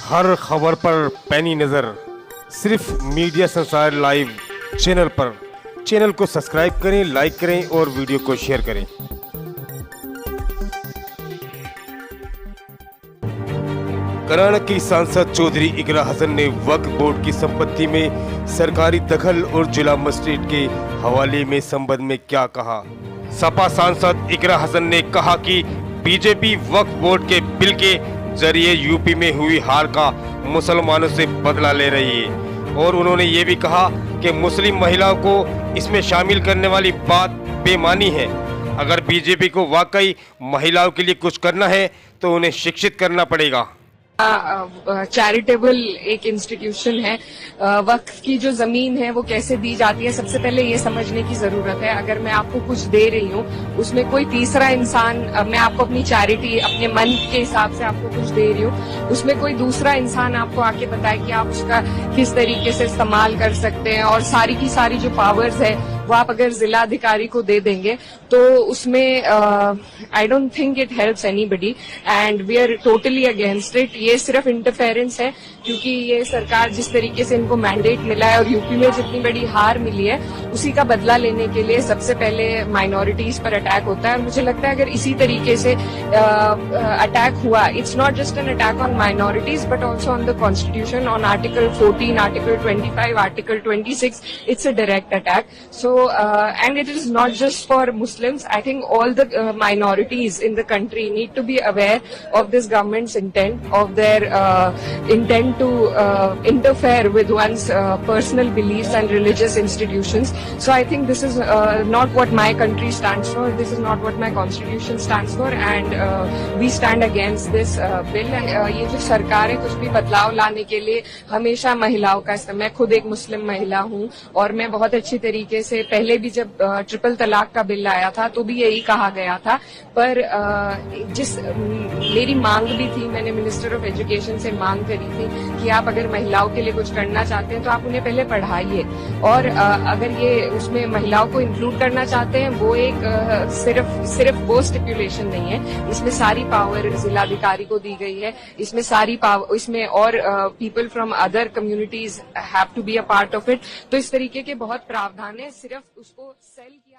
हर खबर पर पैनी नज़र सिर्फ मीडिया संसार लाइव चैनल पर। चैनल को सब्सक्राइब करें, लाइक करें और वीडियो को शेयर करें। कर्नाटक की सांसद चौधरी इकरा हसन ने वक्फ बोर्ड की संपत्ति में सरकारी दखल और जिला मजिस्ट्रेट के हवाले में संबंध में क्या कहा। सपा सांसद इकरा हसन ने कहा कि बीजेपी वक्फ बोर्ड के बिल के जरिए यूपी में हुई हार का मुसलमानों से बदला ले रही है और उन्होंने ये भी कहा कि मुस्लिम महिलाओं को इसमें शामिल करने वाली बात बेमानी है। अगर बीजेपी को वाकई महिलाओं के लिए कुछ करना है तो उन्हें शिक्षित करना पड़ेगा। चैरिटेबल एक इंस्टीट्यूशन है। वक्फ की जो जमीन है वो कैसे दी जाती है, सबसे पहले ये समझने की जरूरत है। अगर मैं आपको कुछ दे रही हूँ, उसमें कोई तीसरा इंसान, मैं आपको अपनी चैरिटी अपने मन के हिसाब से आपको कुछ दे रही हूँ, उसमें कोई दूसरा इंसान आपको आके बताए कि आप उसका किस तरीके से इस्तेमाल कर सकते हैं और सारी की सारी जो पावर्स है वो आप अगर जिला अधिकारी को दे देंगे तो उसमें I don't think it helps anybody and we are totally against it. ये सिर्फ इंटरफेरेंस है, क्योंकि ये सरकार जिस तरीके से इनको मैंडेट मिला है और यूपी में जितनी बड़ी हार मिली है उसी का बदला लेने के लिए सबसे पहले माइनॉरिटीज पर अटैक होता है। और मुझे लगता है अगर इसी तरीके से अटैक हुआ, it's not just an attack on minorities but also on the constitution, on article 14, article 25, article 26, it's a direct attack. So and it is not just for Muslims. I think all the minorities in the country need to be aware of this government's intent, of their intent to interfere with one's personal beliefs and religious institutions. So I think this is not what my country stands for. This is not what my constitution stands for, and we stand against this bill. And ये जो सरकार है कुछ भी बदलाव लाने के लिए हमेशा महिलाओं का इस्तेमाल। मैं खुद एक मुस्लिम महिला हूँ और मैं बहुत अच्छी तरीके से पहले भी जब ट्रिपल तलाक का बिल आया था तो भी यही कहा गया था, पर जिस मेरी मांग भी थी, मैंने मिनिस्टर ऑफ एजुकेशन से मांग करी थी कि आप अगर महिलाओं के लिए कुछ करना चाहते हैं तो आप उन्हें पहले पढ़ाइए, और अगर ये उसमें महिलाओं को इंक्लूड करना चाहते हैं वो एक सिर्फ वो स्टिपुलेशन नहीं है, इसमें सारी पावर जिलाधिकारी को दी गई है, इसमें सारी पावर, इसमें और people from other communities have to be a part of it. तो इस तरीके के बहुत प्रावधान है, सिर्फ उसको सेल किया